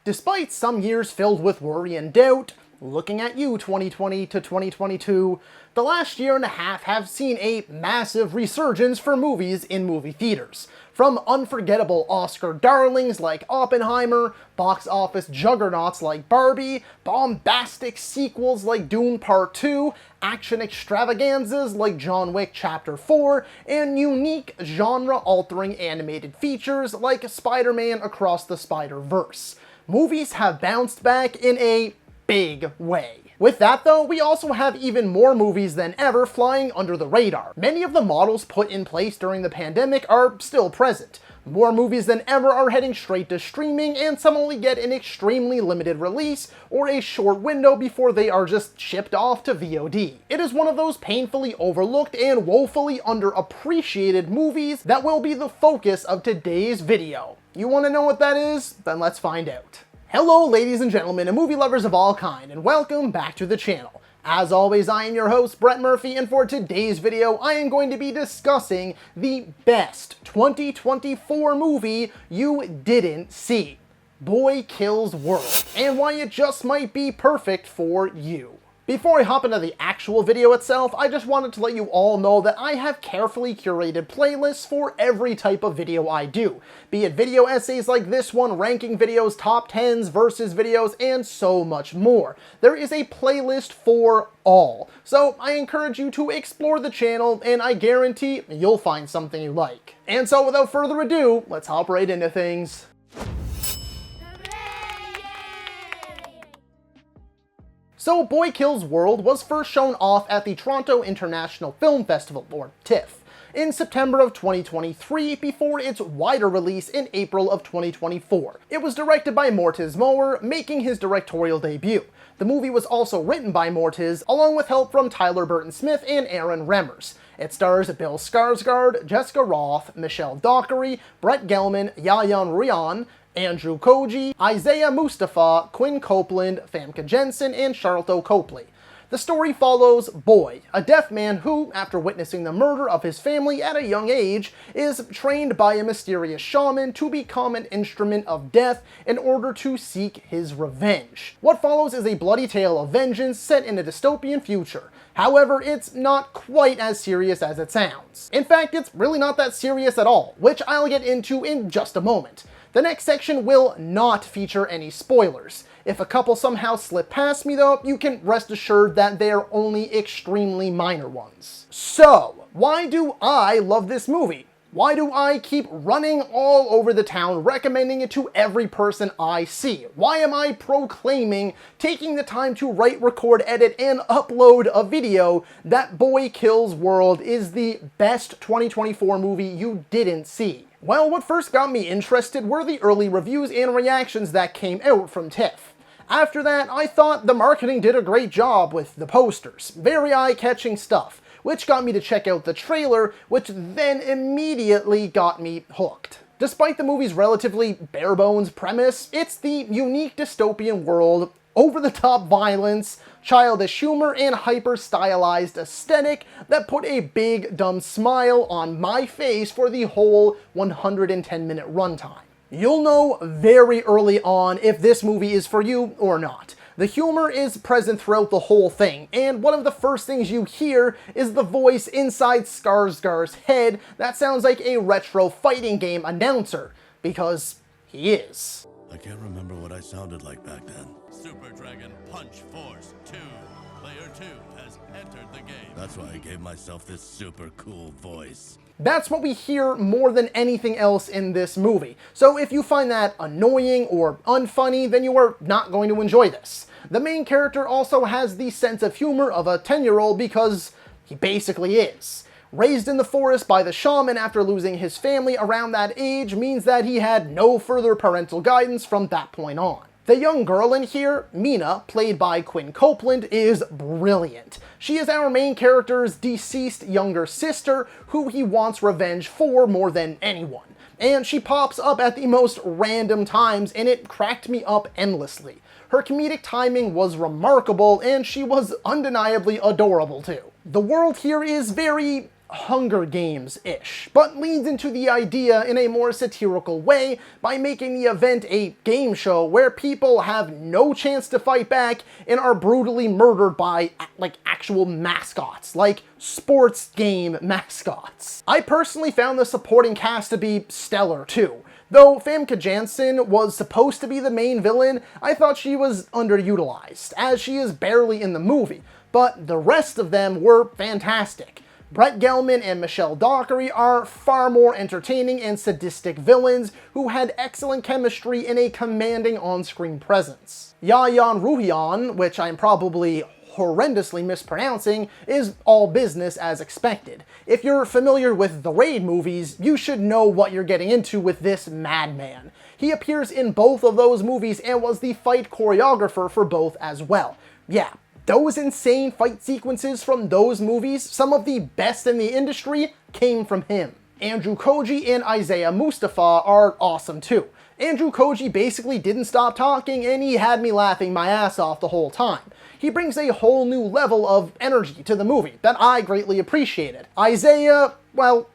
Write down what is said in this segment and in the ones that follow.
Despite some years filled with worry and doubt, looking at you 2020 to 2022, the last year and a half have seen a massive resurgence for movies in movie theaters. From unforgettable Oscar darlings like Oppenheimer, box office juggernauts like Barbie, bombastic sequels like Dune Part Two, action extravaganzas like John Wick Chapter 4, and unique genre-altering animated features like Spider-Man Across the Spider-Verse. Movies have bounced back in a big way. With that though, we also have even more movies than ever flying under the radar. Many of the models put in place during the pandemic are still present. More movies than ever are heading straight to streaming, and some only get an extremely limited release or a short window before they are just shipped off to VOD. It is one of those painfully overlooked and woefully underappreciated movies that will be the focus of today's video. You want to know what that is? Then let's find out. Hello ladies and gentlemen and movie lovers of all kind, and welcome back to the channel. As always, I am your host, Brett Murphy, and for today's video, I am going to be discussing the best 2024 movie you didn't see, Boy Kills World, and why it just might be perfect for you. Before I hop into the actual video itself, I just wanted to let you all know that I have carefully curated playlists for every type of video I do, be it video essays like this one, ranking videos, top 10s, versus videos, and so much more. There is a playlist for all, so I encourage you to explore the channel, and I guarantee you'll find something you like. And so without further ado, let's hop right into things. So Boy Kills World was first shown off at the Toronto International Film Festival, or TIFF, in September of 2023 before its wider release in April of 2024. It was directed by Mortiz Mower, making his directorial debut. The movie was also written by Mortiz, along with help from Tyler Burton-Smith and Aaron Remmers. It stars Bill Skarsgard, Jessica Roth, Michelle Dockery, Brett Gelman, Yayan Ryan, Andrew Koji, Isaiah Mustafa, Quinn Copeland, Famke Jensen, and Charlotte Copley. The story follows Boy, a deaf man who, after witnessing the murder of his family at a young age, is trained by a mysterious shaman to become an instrument of death in order to seek his revenge. What follows is a bloody tale of vengeance set in a dystopian future. However, it's not quite as serious as it sounds. In fact, it's really not that serious at all, which I'll get into in just a moment. The next section will not feature any spoilers. If a couple somehow slip past me though, you can rest assured that they're only extremely minor ones. So, why do I love this movie? Why do I keep running all over the town recommending it to every person I see? Why am I proclaiming, taking the time to write, record, edit, and upload a video that Boy Kills World is the best 2024 movie you didn't see? Well, what first got me interested were the early reviews and reactions that came out from TIFF. After that, I thought the marketing did a great job with the posters. Very eye-catching stuff, which got me to check out the trailer, which then immediately got me hooked. Despite the movie's relatively bare-bones premise, it's the unique dystopian world, over-the-top violence, childish humor, and hyper-stylized aesthetic that put a big, dumb smile on my face for the whole 110-minute runtime. You'll know very early on if this movie is for you or not. The humor is present throughout the whole thing, and one of the first things you hear is the voice inside Skarsgard's head that sounds like a retro fighting game announcer, because he is. I can't remember what I sounded like back then. Super Dragon Punch Force 2. Player 2 has entered the game. That's why I gave myself this super cool voice. That's what we hear more than anything else in this movie. So if you find that annoying or unfunny, then you are not going to enjoy this. The main character also has the sense of humor of a 10-year-old because he basically is. Raised in the forest by the shaman after losing his family around that age means that he had no further parental guidance from that point on. The young girl in here, Mina, played by Quinn Copeland, is brilliant. She is our main character's deceased younger sister, who he wants revenge for more than anyone. And she pops up at the most random times, and it cracked me up endlessly. Her comedic timing was remarkable, and she was undeniably adorable too. The world here is very Hunger Games-ish, but leans into the idea in a more satirical way by making the event a game show where people have no chance to fight back and are brutally murdered by, like, actual mascots, like sports game mascots. I personally found the supporting cast to be stellar, too. Though Famke Janssen was supposed to be the main villain, I thought she was underutilized, as she is barely in the movie, but the rest of them were fantastic. Brett Gelman and Michelle Dockery are far more entertaining and sadistic villains who had excellent chemistry and a commanding on-screen presence. Yayan Ruhian, which I'm probably horrendously mispronouncing, is all business as expected. If you're familiar with the Raid movies, you should know what you're getting into with this madman. He appears in both of those movies and was the fight choreographer for both as well. Yeah, those insane fight sequences from those movies, some of the best in the industry, came from him. Andrew Koji and Isaiah Mustafa are awesome too. Andrew Koji basically didn't stop talking and he had me laughing my ass off the whole time. He brings a whole new level of energy to the movie that I greatly appreciated. Isaiah, well,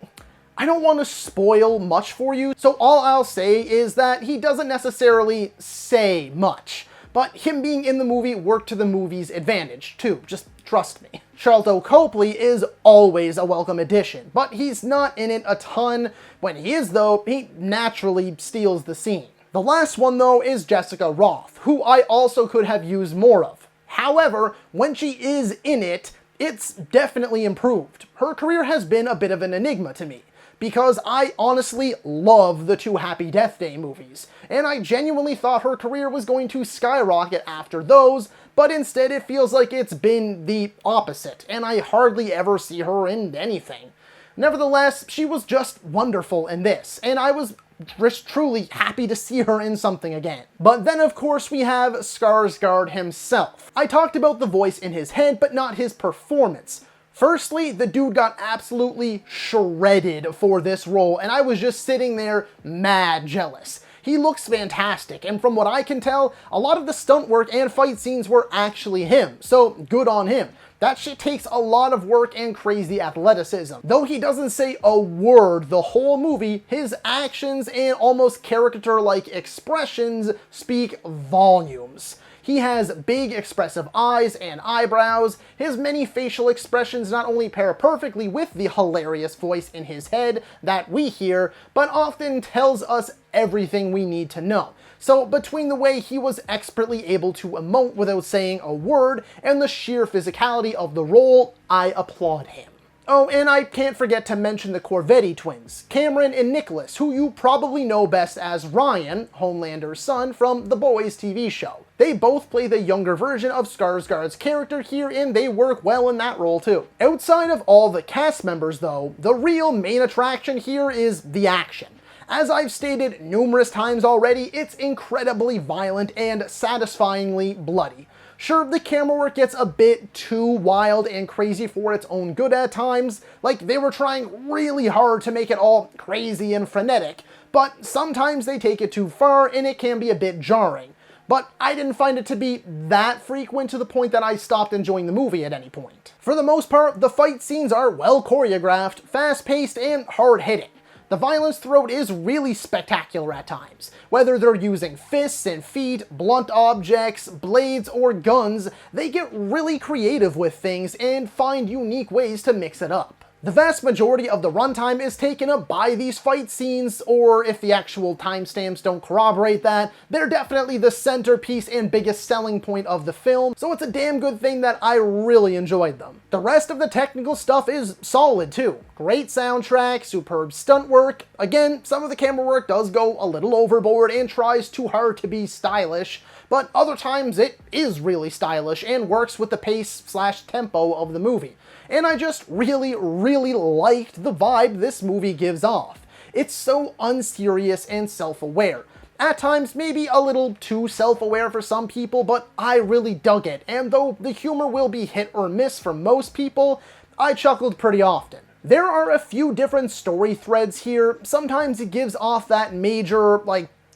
I don't want to spoil much for you, so all I'll say is that he doesn't necessarily say much. But him being in the movie worked to the movie's advantage, too. Just trust me. Charlton Copley is always a welcome addition, but he's not in it a ton. When he is, though, he naturally steals the scene. The last one, though, is Jessica Roth, who I also could have used more of. However, when she is in it, it's definitely improved. Her career has been a bit of an enigma to me, because I honestly love the two Happy Death Day movies, and I genuinely thought her career was going to skyrocket after those, but instead it feels like it's been the opposite, and I hardly ever see her in anything. Nevertheless, she was just wonderful in this, and I was just truly happy to see her in something again. But then of course we have Skarsgard himself. I talked about the voice in his head, but not his performance. Firstly, the dude got absolutely shredded for this role, and I was just sitting there mad jealous. He looks fantastic, and from what I can tell, a lot of the stunt work and fight scenes were actually him, so good on him. That shit takes a lot of work and crazy athleticism. Though he doesn't say a word the whole movie, his actions and almost caricature-like expressions speak volumes. He has big expressive eyes and eyebrows. His many facial expressions not only pair perfectly with the hilarious voice in his head that we hear, but often tells us everything we need to know. So between the way he was expertly able to emote without saying a word and the sheer physicality of the role, I applaud him. Oh, and I can't forget to mention the Crovetti twins, Cameron and Nicholas, who you probably know best as Ryan, Homelander's son, from The Boys TV show. They both play the younger version of Skarsgård's character here, and they work well in that role too. Outside of all the cast members though, the real main attraction here is the action. As I've stated numerous times already, it's incredibly violent and satisfyingly bloody. Sure, the camera work gets a bit too wild and crazy for its own good at times, like they were trying really hard to make it all crazy and frenetic, but sometimes they take it too far and it can be a bit jarring. But I didn't find it to be that frequent to the point that I stopped enjoying the movie at any point. For the most part, the fight scenes are well choreographed, fast-paced, and hard-hitting. The violence throughout is really spectacular at times. Whether they're using fists and feet, blunt objects, blades, or guns, they get really creative with things and find unique ways to mix it up. The vast majority of the runtime is taken up by these fight scenes, or if the actual timestamps don't corroborate that, they're definitely the centerpiece and biggest selling point of the film, so it's a damn good thing that I really enjoyed them. The rest of the technical stuff is solid too. Great soundtrack, superb stunt work. Again, some of the camera work does go a little overboard and tries too hard to be stylish, but other times it is really stylish and works with the pace/tempo of the movie. And I just really liked the vibe this movie gives off. It's so unserious and self-aware. At times, maybe a little too self-aware for some people, but I really dug it, and though the humor will be hit or miss for most people, I chuckled pretty often. There are a few different story threads here. Sometimes it gives off that major,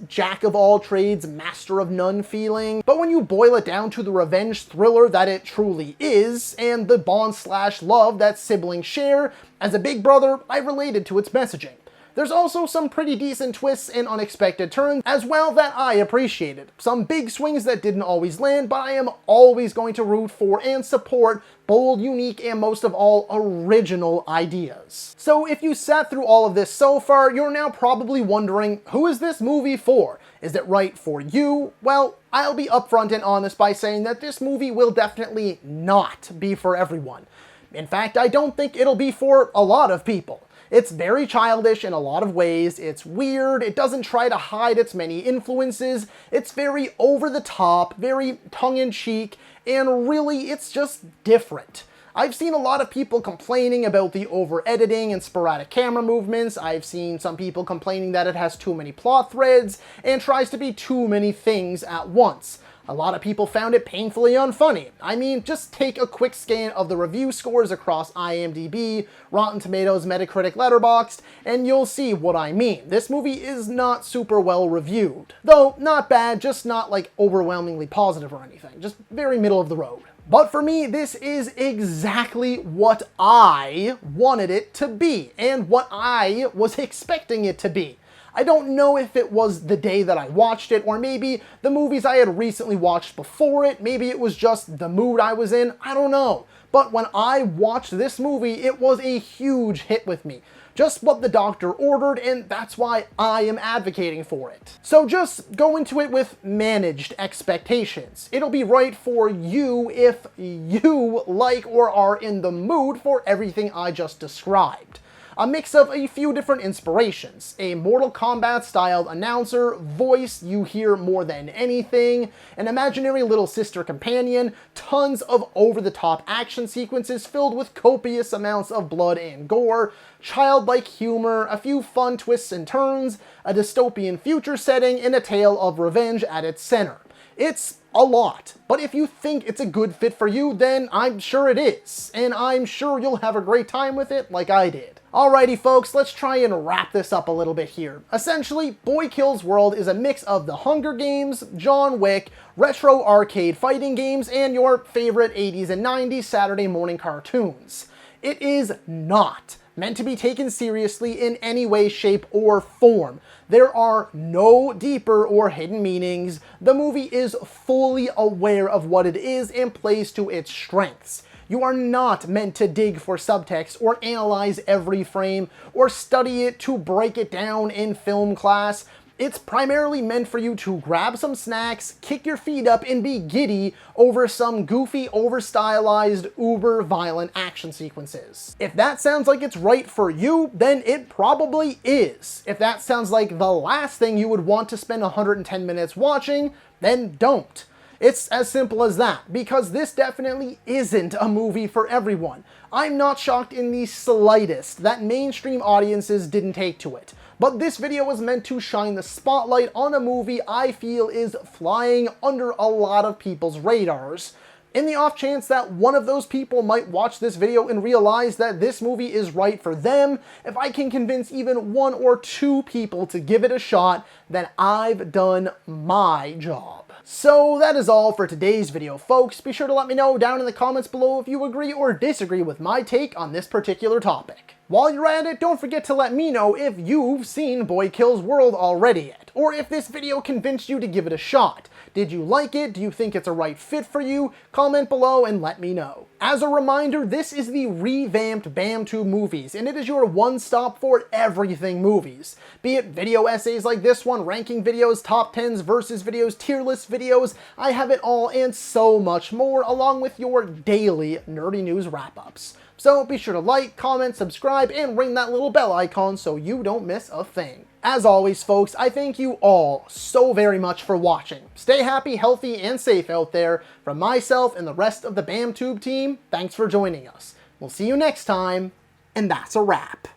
jack of all trades, master of none feeling. But when you boil it down to the revenge thriller that it truly is, and the bond/love that siblings share, as a big brother, I related to its messaging. There's also some pretty decent twists and unexpected turns as well that I appreciated. Some big swings that didn't always land, but I am always going to root for and support bold, unique, and most of all, original ideas. So if you sat through all of this so far, you're now probably wondering, who is this movie for? Is it right for you? Well, I'll be upfront and honest by saying that this movie will definitely not be for everyone. In fact, I don't think it'll be for a lot of people. It's very childish in a lot of ways, it's weird, it doesn't try to hide its many influences, it's very over the top, very tongue-in-cheek, and really it's just different. I've seen a lot of people complaining about the over-editing and sporadic camera movements. I've seen some people complaining that it has too many plot threads and tries to be too many things at once. A lot of people found it painfully unfunny. I mean, just take a quick scan of the review scores across IMDb, Rotten Tomatoes, Metacritic, Letterboxd, and you'll see what I mean. This movie is not super well reviewed. Though, not bad, just not like overwhelmingly positive or anything. Just very middle of the road. But for me, this is exactly what I wanted it to be, and what I was expecting it to be. I don't know if it was the day that I watched it, or maybe the movies I had recently watched before it, maybe it was just the mood I was in, I don't know. But when I watched this movie, it was a huge hit with me. Just what the doctor ordered, and that's why I am advocating for it. So just go into it with managed expectations. It'll be right for you if you like or are in the mood for everything I just described. A mix of a few different inspirations, a Mortal Kombat styled announcer, voice you hear more than anything, an imaginary little sister companion, tons of over-the-top action sequences filled with copious amounts of blood and gore, childlike humor, a few fun twists and turns, a dystopian future setting, and a tale of revenge at its center. It's a lot, but if you think it's a good fit for you, then I'm sure it is, and I'm sure you'll have a great time with it like I did. Alrighty folks, let's try and wrap this up a little bit here. Essentially, Boy Kills World is a mix of The Hunger Games, John Wick, retro arcade fighting games, and your favorite 80s and 90s Saturday morning cartoons. It is not meant to be taken seriously in any way, shape, or form. There are no deeper or hidden meanings. The movie is fully aware of what it is and plays to its strengths. You are not meant to dig for subtext or analyze every frame or study it to break it down in film class. It's primarily meant for you to grab some snacks, kick your feet up, and be giddy over some goofy, over-stylized, uber-violent action sequences. If that sounds like it's right for you, then it probably is. If that sounds like the last thing you would want to spend 110 minutes watching, then don't. It's as simple as that, because this definitely isn't a movie for everyone. I'm not shocked in the slightest that mainstream audiences didn't take to it. But this video was meant to shine the spotlight on a movie I feel is flying under a lot of people's radars. In the off chance that one of those people might watch this video and realize that this movie is right for them, if I can convince even 1 or 2 people to give it a shot, then I've done my job. So that is all for today's video, folks. Be sure to let me know down in the comments below if you agree or disagree with my take on this particular topic. While you're at it, don't forget to let me know if you've seen Boy Kills World already yet, or if this video convinced you to give it a shot. Did you like it? Do you think it's a right fit for you? Comment below and let me know. As a reminder, this is the revamped BAM2 Movies, and it is your one-stop for everything movies. Be it video essays like this one, ranking videos, top 10s, versus videos, tier list videos, I have it all and so much more, along with your daily nerdy news wrap-ups. So be sure to like, comment, subscribe, and ring that little bell icon so you don't miss a thing. As always, folks, I thank you all so very much for watching. Stay happy, healthy, and safe out there. From myself and the rest of the BAMTube team, thanks for joining us. We'll see you next time, and that's a wrap.